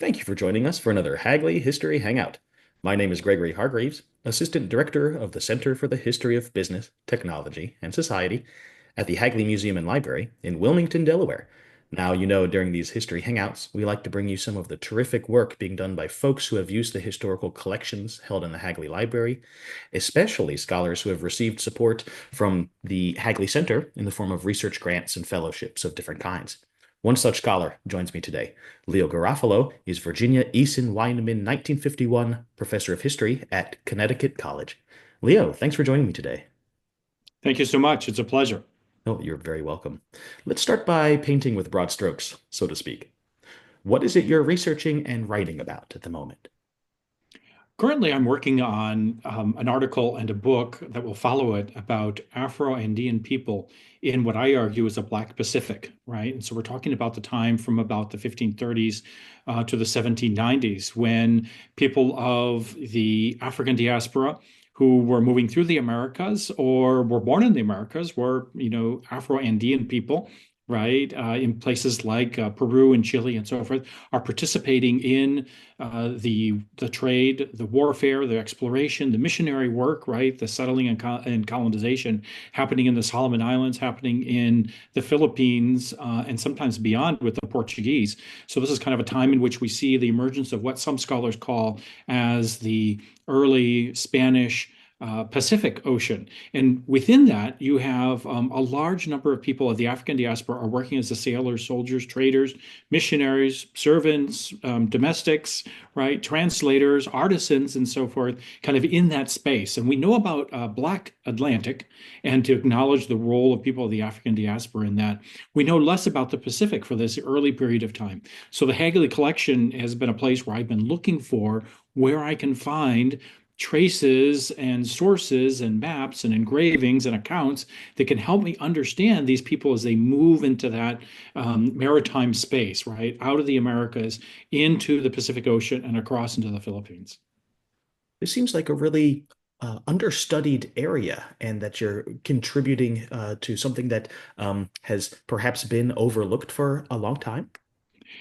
Thank you for joining us for another Hagley History Hangout. My name is Gregory Hargreaves, Assistant Director of the Center for the History of Business, Technology, and Society at the Hagley Museum and Library in Wilmington, Delaware. Now, during these history hangouts, we like to bring you some of the terrific work being done by folks who have used the historical collections held in the Hagley Library, especially scholars who have received support from the Hagley Center in the form of research grants and fellowships of different kinds. One such scholar joins me today. Leo Garofalo is Virginia Eason Weinmann 1951 Professor of History at Connecticut College. Leo, thanks for joining me today. Thank you so much. It's a pleasure. Oh, you're very welcome. Let's start by painting with broad strokes, so to speak. What is it you're researching and writing about at the moment? Currently, I'm working on an article and a book that will follow it about Afro-Andean people in what I argue is a Black Pacific, right? And so we're talking about the time from about the 1530s to the 1790s when people of the African diaspora who were moving through the Americas or were born in the Americas were, Afro-Andean people, right, in places like Peru and Chile and so forth, are participating in the trade, the warfare, the exploration, the missionary work, right, the settling and colonization happening in the Solomon Islands, happening in the Philippines, and sometimes beyond with the Portuguese. So this is kind of a time in which we see the emergence of what some scholars call as the early Spanish Pacific Ocean. And within that, you have a large number of people of the African diaspora are working as the sailors, soldiers, traders, missionaries, servants, domestics, right, translators, artisans, and so forth, kind of in that space. And we know about Black Atlantic, and to acknowledge the role of people of the African diaspora in that, we know less about the Pacific for this early period of time. So the Hagley collection has been a place where I've been looking for where I can find traces and sources and maps and engravings and accounts that can help me understand these people as they move into that maritime space, right? Out of the Americas into the Pacific Ocean and across into the Philippines. This seems like a really understudied area, and that you're contributing to something that has perhaps been overlooked for a long time.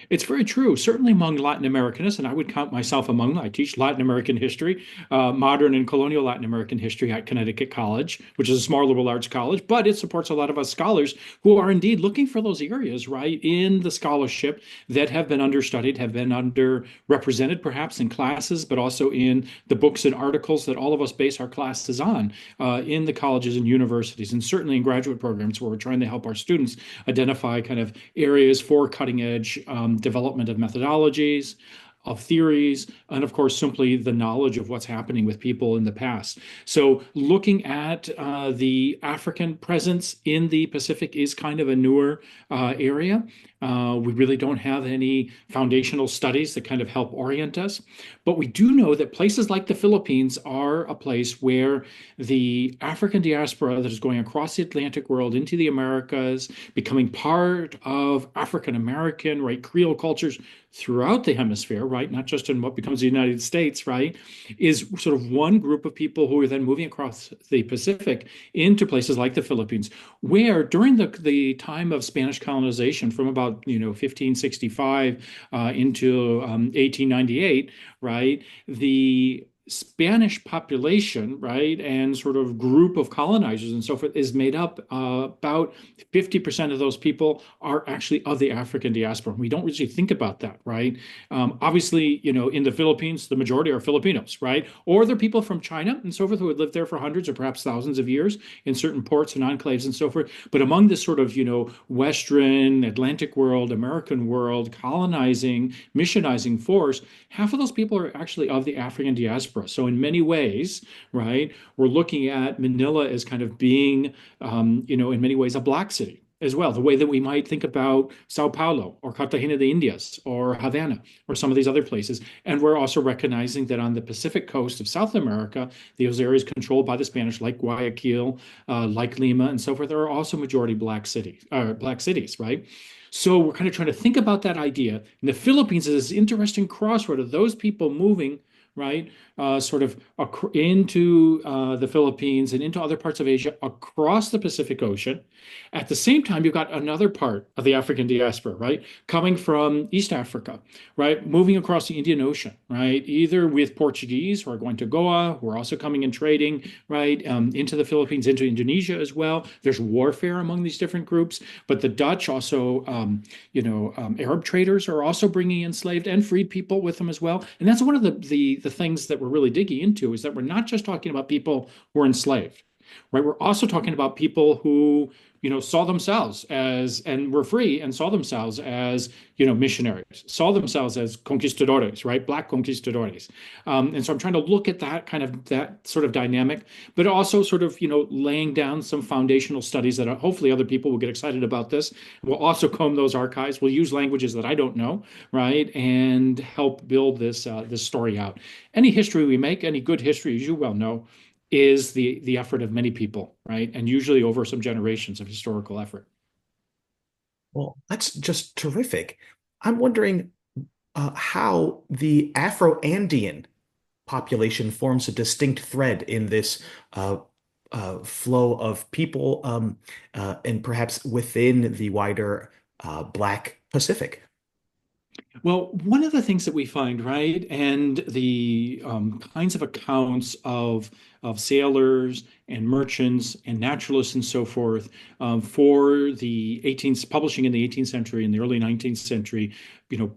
It's very true, certainly among Latin Americanists, and I would count myself among them. I teach Latin American history, modern and colonial Latin American history at Connecticut College, which is a small liberal arts college, but it supports a lot of us scholars who are indeed looking for those areas, right, in the scholarship that have been understudied, have been underrepresented perhaps in classes, but also in the books and articles that all of us base our classes on in the colleges and universities, and certainly in graduate programs where we're trying to help our students identify kind of areas for cutting edge development of methodologies, of theories, and of course, simply the knowledge of what's happening with people in the past. So, looking at the African presence in the Pacific is kind of a newer area. We really don't have any foundational studies that kind of help orient us. But we do know that places like the Philippines are a place where the African diaspora that is going across the Atlantic world into the Americas, becoming part of African American, right, Creole cultures throughout the hemisphere, right, not just in what becomes the United States, right, is sort of one group of people who are then moving across the Pacific into places like the Philippines, where during the time of Spanish colonization from about 1565 into 1898, right, the Spanish population, right, and sort of group of colonizers and so forth is made up about 50% of those people are actually of the African diaspora. We don't really think about that, right? Obviously, in the Philippines, the majority are Filipinos, right? Or they're people from China and so forth who had lived there for hundreds or perhaps thousands of years in certain ports and enclaves and so forth. But among this sort of, Western, Atlantic world, American world, colonizing, missionizing force, half of those people are actually of the African diaspora. So in many ways, right, we're looking at Manila as kind of being, in many ways, a black city as well, the way that we might think about Sao Paulo or Cartagena de Indias or Havana or some of these other places. And we're also recognizing that on the Pacific coast of South America, those areas controlled by the Spanish, like Guayaquil, like Lima, and so forth, there are also majority black cities, right? So we're kind of trying to think about that idea. And the Philippines is this interesting crossroad of those people moving right? Sort of into the Philippines and into other parts of Asia across the Pacific Ocean. At the same time, you've got another part of the African diaspora, right? Coming from East Africa, right? Moving across the Indian Ocean, right? Either with Portuguese who are going to Goa, who are also coming and trading, right? Into the Philippines, into Indonesia as well. There's warfare among these different groups, but the Dutch also, Arab traders are also bringing enslaved and freed people with them as well. And that's one of the things that we're really digging into is that we're not just talking about people who are enslaved, right? We're also talking about people who, saw themselves as and were free and saw themselves as, missionaries, saw themselves as conquistadores, right? Black conquistadores. And so I'm trying to look at that sort of dynamic, but also sort of, laying down some foundational studies that hopefully other people will get excited about this. We'll also comb those archives. We'll use languages that I don't know, right? And help build this story out. Any history we make, any good history, as you well know, is the effort of many people, right? And usually over some generations of historical effort. Well, that's just terrific. I'm wondering how the Afro-Andean population forms a distinct thread in this uh, flow of people and perhaps within the wider Black Pacific. Well, one of the things that we find, right, and the kinds of accounts of sailors and merchants and naturalists and so forth for the 18th, publishing in the 18th century and the early 19th century,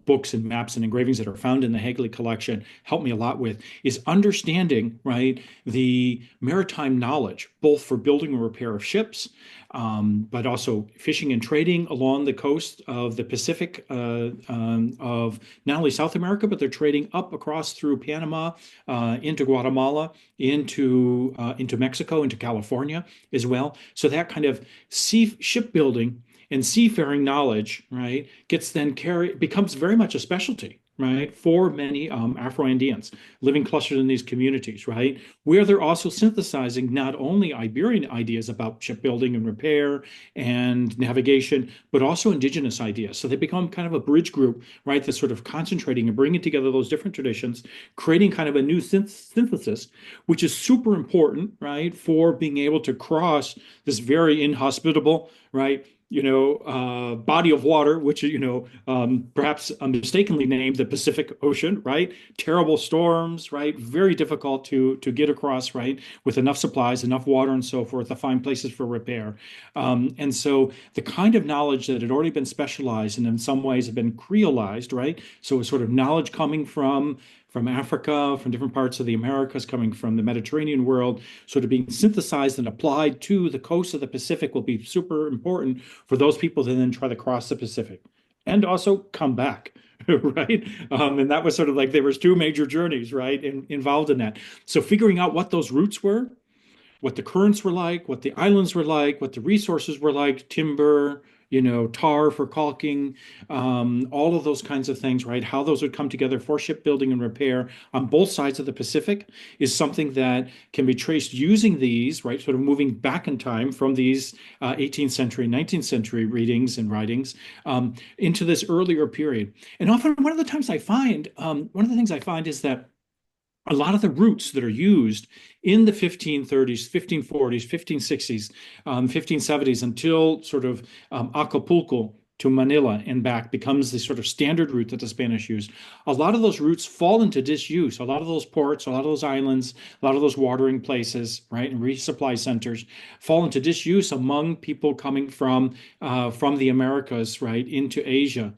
books and maps and engravings that are found in the Hagley collection help me a lot with is understanding, right, the maritime knowledge, both for building and repair of ships, but also fishing and trading along the coast of the Pacific of not only South America, but they're trading up across through Panama, into Guatemala, into Mexico, into California as well. So that kind of shipbuilding and seafaring knowledge, right, gets then carried becomes very much a specialty, right, for many Afro-Andeans living clustered in these communities, right, where they're also synthesizing not only Iberian ideas about shipbuilding and repair and navigation, but also indigenous ideas. So they become kind of a bridge group, right, that's sort of concentrating and bringing together those different traditions, creating kind of a new synthesis, which is super important, right, for being able to cross this very inhospitable, right, body of water, which, perhaps mistakenly named the Pacific Ocean, right? Terrible storms, right? Very difficult to get across, right? With enough supplies, enough water, and so forth to find places for repair. And so the kind of knowledge that had already been specialized and in some ways had been creolized, right? So it's sort of knowledge coming from Africa, from different parts of the Americas, coming from the Mediterranean world, sort of being synthesized and applied to the coast of the Pacific will be super important for those people to then try to cross the Pacific and also come back. Right. And that was sort of like there was two major journeys, right, involved in that. So figuring out what those routes were, what the currents were like, what the islands were like, what the resources were like, timber, tar for caulking, all of those kinds of things, right? How those would come together for shipbuilding and repair on both sides of the Pacific is something that can be traced using these, right? Sort of moving back in time from these 18th century, 19th century readings and writings into this earlier period. And often one of the things I find is that a lot of the routes that are used in the 1530s, 1540s, 1560s, 1570s until sort of Acapulco to Manila and back becomes the sort of standard route that the Spanish used. A lot of those routes fall into disuse. A lot of those ports, a lot of those islands, a lot of those watering places, right, and resupply centers fall into disuse among people coming from the Americas, right, into Asia,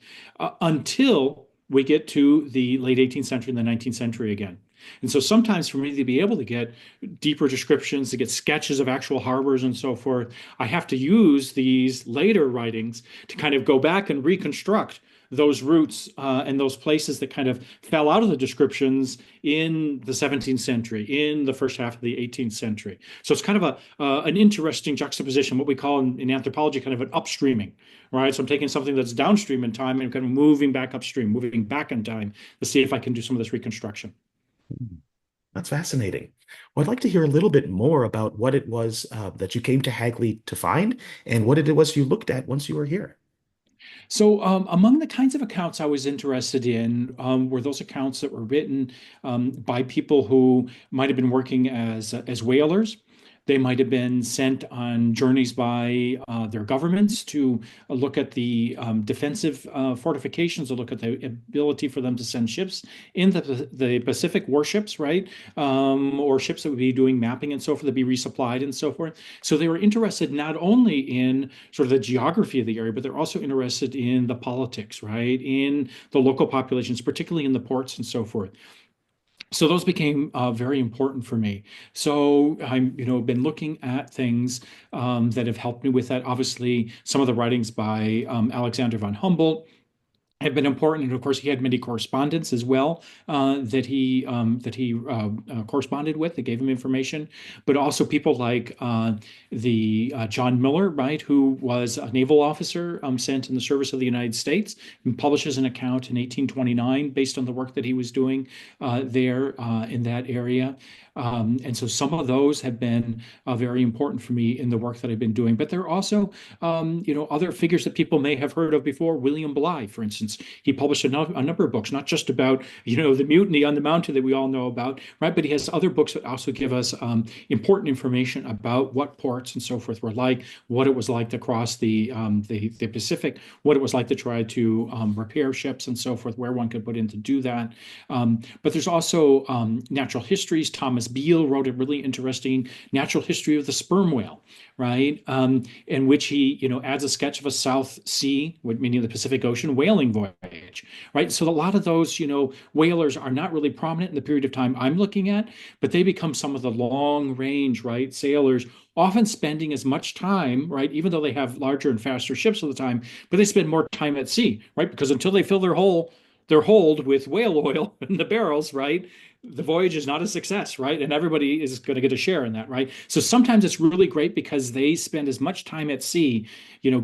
until we get to the late 18th century and the 19th century again. And so sometimes for me to be able to get deeper descriptions, to get sketches of actual harbors and so forth, I have to use these later writings to kind of go back and reconstruct those routes and those places that kind of fell out of the descriptions in the 17th century, in the first half of the 18th century. So it's kind of an interesting juxtaposition, what we call in anthropology kind of an upstreaming, right? So I'm taking something that's downstream in time and kind of moving back upstream, moving back in time to see if I can do some of this reconstruction. That's fascinating. Well, I'd like to hear a little bit more about what it was that you came to Hagley to find and what it was you looked at once you were here. So, among the kinds of accounts I was interested in were those accounts that were written by people who might have been working as whalers. They might have been sent on journeys by their governments to look at the defensive fortifications, to look at the ability for them to send ships in the Pacific warships, right? Or ships that would be doing mapping and so forth, to be resupplied and so forth. So they were interested not only in sort of the geography of the area, but they're also interested in the politics, right? In the local populations, particularly in the ports and so forth. So those became very important for me. So I'm, been looking at things that have helped me with that. Obviously, some of the writings by Alexander von Humboldt have been important, and of course, he had many correspondents as well that he corresponded with, that gave him information. But also people like the John Miller, right, who was a naval officer sent in the service of the United States, and publishes an account in 1829 based on the work that he was doing there in that area. And so some of those have been very important for me in the work that I've been doing. But there are also, other figures that people may have heard of before. William Bligh, for instance, he published a number of books, not just about, the mutiny on the mountain that we all know about, right? But he has other books that also give us important information about what ports and so forth were like, what it was like to cross the Pacific, what it was like to try to repair ships and so forth, where one could put in to do that. But there's also natural histories. Thomas Beale wrote a really interesting natural history of the sperm whale, right? In which he, adds a sketch of a South Sea, meaning the Pacific Ocean, whaling voyage, right? So a lot of those, whalers are not really prominent in the period of time I'm looking at, but they become some of the long range, right, sailors, often spending as much time, right, even though they have larger and faster ships all the time, but they spend more time at sea, right? Because until they fill their hold with whale oil in the barrels, right? The voyage is not a success, right? And everybody is going to get a share in that, right? So sometimes it's really great because they spend as much time at sea,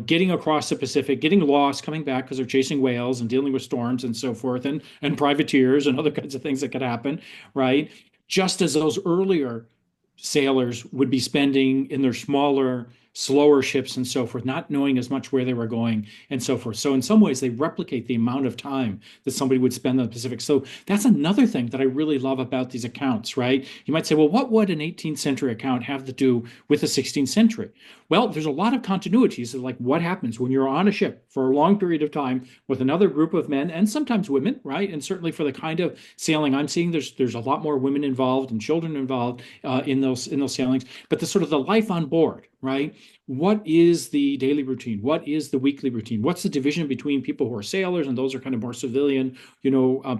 getting across the Pacific, getting lost, coming back because they're chasing whales and dealing with storms and so forth, and privateers and other kinds of things that could happen, right? Just as those earlier sailors would be spending in their smaller, slower ships and so forth, not knowing as much where they were going and so forth. So in some ways, they replicate the amount of time that somebody would spend in the Pacific. So that's another thing that I really love about these accounts, right? You might say, well, what would an 18th century account have to do with the 16th century? Well, there's a lot of continuities of like what happens when you're on a ship for a long period of time with another group of men and sometimes women, right? And certainly for the kind of sailing I'm seeing, there's a lot more women involved and children involved in those sailings. But the sort of the life on board, right? What is the daily routine? What is the weekly routine? What's the division between people who are sailors and those are kind of more civilian,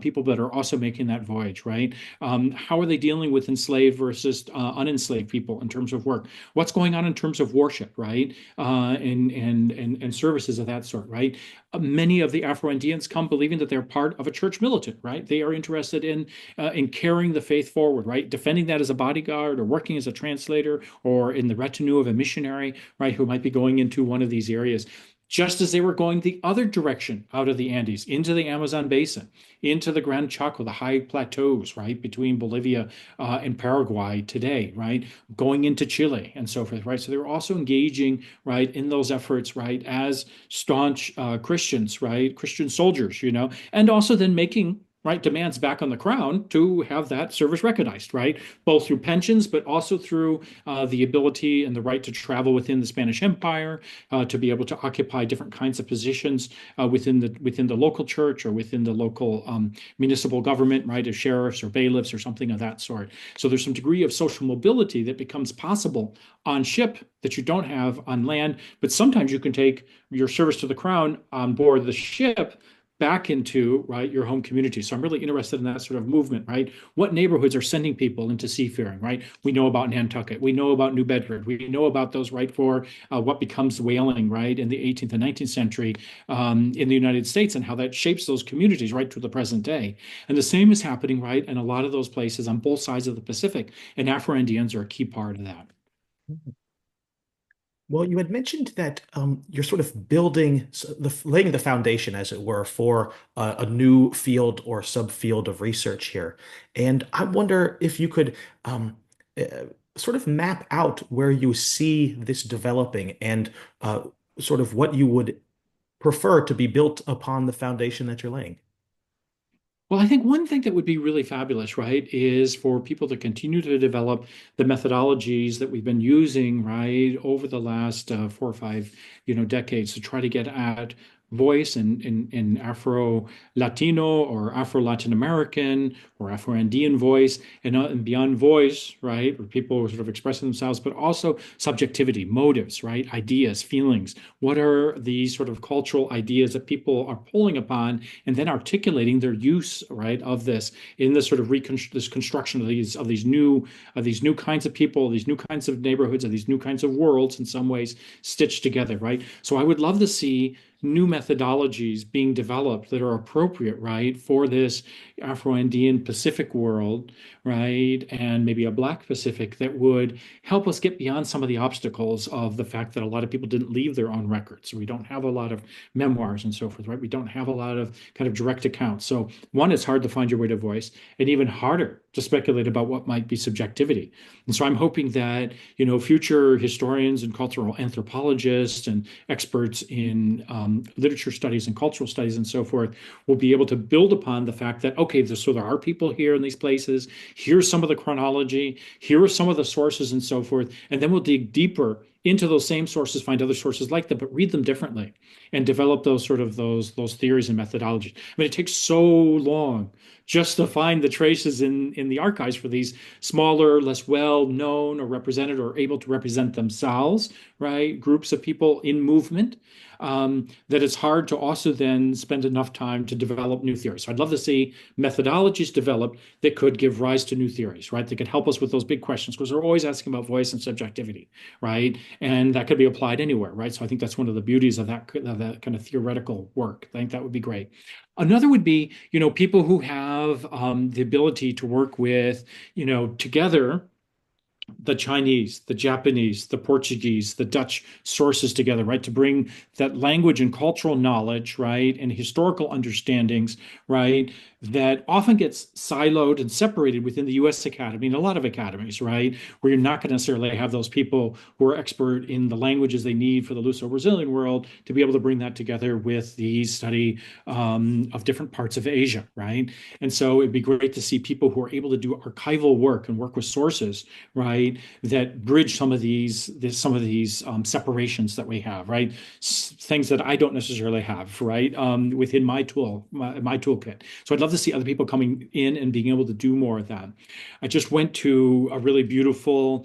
people that are also making that voyage, right? How are they dealing with enslaved versus unenslaved people in terms of work? What's going on in terms of worship, right? And services of that sort, right? Many of the Afro-Andeans come believing that they're part of a church militant, right? They are interested in carrying the faith forward, right? Defending that as a bodyguard or working as a translator or in the retinue of a missionary, right? Who might be going into one of these areas. Just as they were going the other direction out of the Andes, into the Amazon basin, into the Gran Chaco, the high plateaus, right, between Bolivia and Paraguay today, right, going into Chile and so forth, right. So they were also engaging, right, in those efforts, right, as staunch Christians, right, Christian soldiers, and also then making right demands back on the crown to have that service recognized, right, both through pensions, but also through the ability and the right to travel within the Spanish Empire, to be able to occupy different kinds of positions within the local church or within the local municipal government, right, as sheriffs or bailiffs or something of that sort. So there's some degree of social mobility that becomes possible on ship that you don't have on land, but sometimes you can take your service to the crown on board the ship back into right your home community. So I'm really interested in that sort of movement, right? What neighborhoods are sending people into seafaring, right? We know about Nantucket, we know about New Bedford, we know about those right for what becomes whaling, right, in the 18th and 19th century in the United States, and how that shapes those communities right to the present day. And the same is happening, right, in a lot of those places on both sides of the Pacific, and Afro-Andeans are a key part of that. Well, you had mentioned that you're sort of laying the foundation, as it were, for a new field or subfield of research here. And I wonder if you could uh, sort of map out where you see this developing and uh, sort of what you would prefer to be built upon the foundation that you're laying? Well, I think one thing that would be really fabulous, right, is for people to continue to develop the methodologies that we've been using, right, over the last 4 or 5, decades to try to get at voice in Afro-Latino or Afro-Latin American or Afro-Andean voice and beyond voice, right, where people are sort of expressing themselves, but also subjectivity, motives, right, ideas, feelings. What are these sort of cultural ideas that people are pulling upon and then articulating their use, right, of this in this sort of this construction of these new kinds of people, these new kinds of neighborhoods, and these new kinds of worlds in some ways stitched together, right? So I would love to see new methodologies being developed that are appropriate, right, for this Afro-Andean Pacific world, right, and maybe a Black Pacific that would help us get beyond some of the obstacles of the fact that a lot of people didn't leave their own records. We don't have a lot of memoirs and so forth, right? We don't have a lot of kind of direct accounts. So one, it's hard to find your way to voice, and even harder to speculate about what might be subjectivity. And so I'm hoping that, future historians and cultural anthropologists and experts in literature studies and cultural studies and so forth will be able to build upon the fact that, okay, so there are people here in these places. Here's some of the chronology. Here are some of the sources and so forth. And then we'll dig deeper into those same sources, find other sources like them, but read them differently and develop those theories and methodologies. I mean, it takes so long just to find the traces in the archives for these smaller, less well known or represented or able to represent themselves, right? Groups of people in movement. That it's hard to also then spend enough time to develop new theories. So I'd love to see methodologies developed that could give rise to new theories, right? That could help us with those big questions because we're always asking about voice and subjectivity, right? And that could be applied anywhere, right? So I think that's one of the beauties of that kind of theoretical work. I think that would be great. Another would be, people who have the ability to work with, together the Chinese, the Japanese, the Portuguese, the Dutch sources together, right? To bring that language and cultural knowledge, right? And historical understandings, right? That often gets siloed and separated within the US Academy and a lot of academies, right? Where you're not going to necessarily have those people who are expert in the languages they need for the Luso-Brazilian world to be able to bring that together with the study of different parts of Asia, right? And so it'd be great to see people who are able to do archival work and work with sources, right? That bridge some of these separations that we have, right? Things that I don't necessarily have, right? Within my toolkit. So I'd love to see other people coming in and being able to do more of that. I just went to a really beautiful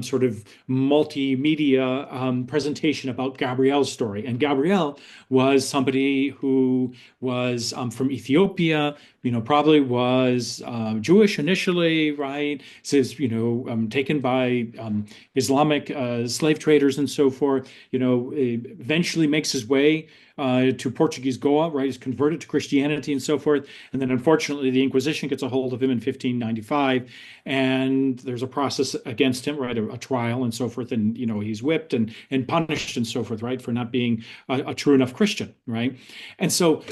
sort of multimedia presentation about Gabrielle's story. And Gabrielle was somebody who was from Ethiopia, probably was Jewish initially, right? Says, taken by Islamic slave traders and so forth, eventually makes his way to Portuguese Goa, right? He's converted to Christianity and so forth. And then unfortunately, the Inquisition gets a hold of him in 1595. And there's a process against him, right? A trial and so forth. And, he's whipped and punished and so forth, right? For not being a true enough Christian, right? And so,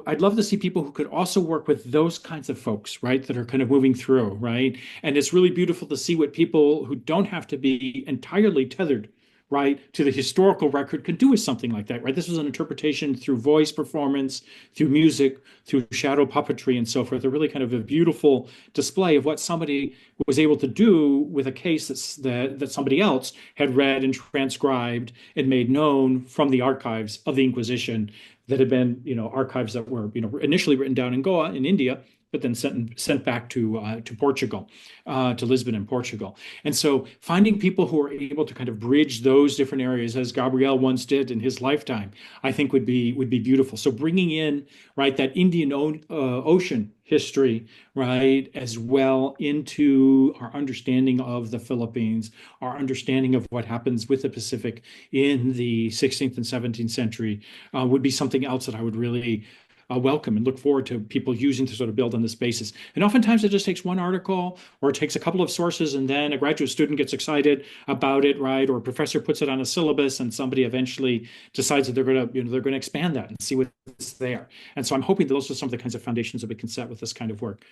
I'd love to see people who could also work with those kinds of folks, right? That are kind of moving through, right? And it's really beautiful to see what people who don't have to be entirely tethered, right, to the historical record could do with something like that, right? This was an interpretation through voice performance, through music, through shadow puppetry and so forth. A really kind of a beautiful display of what somebody was able to do with a case that somebody else had read and transcribed and made known from the archives of the Inquisition that had been, archives that were, initially written down in Goa in India, but then sent back to Portugal, to Lisbon in Portugal. And so finding people who are able to kind of bridge those different areas, as Gabriel once did in his lifetime, I think would be beautiful. So bringing in, right, that Indian Ocean history, right, as well into our understanding of the Philippines, our understanding of what happens with the Pacific in the 16th and 17th century would be something else that I would really welcome and look forward to people using to sort of build on this basis. And oftentimes it just takes one article or it takes a couple of sources and then a graduate student gets excited about it, right? Or a professor puts it on a syllabus and somebody eventually decides that they're going to expand that and see what's there. And so I'm hoping that those are some of the kinds of foundations that we can set with this kind of work.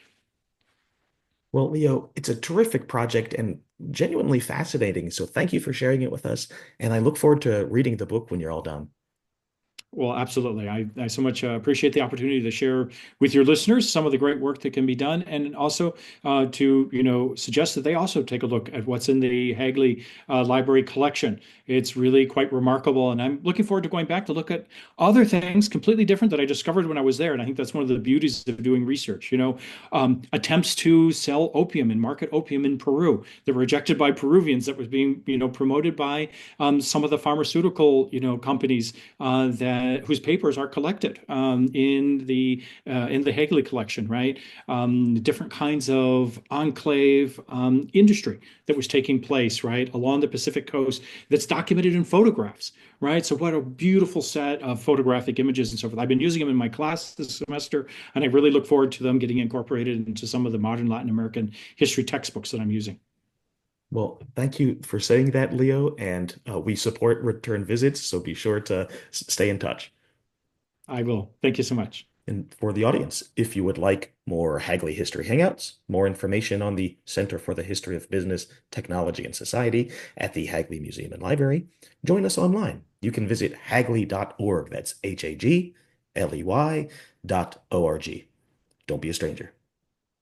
Well, Leo, it's a terrific project and genuinely fascinating. So thank you for sharing it with us. And I look forward to reading the book when you're all done. Well, absolutely. I so much appreciate the opportunity to share with your listeners some of the great work that can be done, and also to suggest that they also take a look at what's in the Hagley Library collection. It's really quite remarkable, and I'm looking forward to going back to look at other things completely different that I discovered when I was there. And I think that's one of the beauties of doing research. Attempts to sell opium and market opium in Peru that were rejected by Peruvians, that was being promoted by some of the pharmaceutical companies that whose papers are collected in the Hagley collection, right? Different kinds of enclave industry that was taking place, right, along the Pacific coast that's documented in photographs, right? So what a beautiful set of photographic images and so forth. I've been using them in my class this semester, and I really look forward to them getting incorporated into some of the modern Latin American history textbooks that I'm using. Well, thank you for saying that, Leo, and we support return visits, so be sure to stay in touch. I will. Thank you so much. And for the audience, if you would like more Hagley History Hangouts, more information on the Center for the History of Business, Technology, and Society at the Hagley Museum and Library, join us online. You can visit hagley.org. That's HAGLEY.org. Don't be a stranger.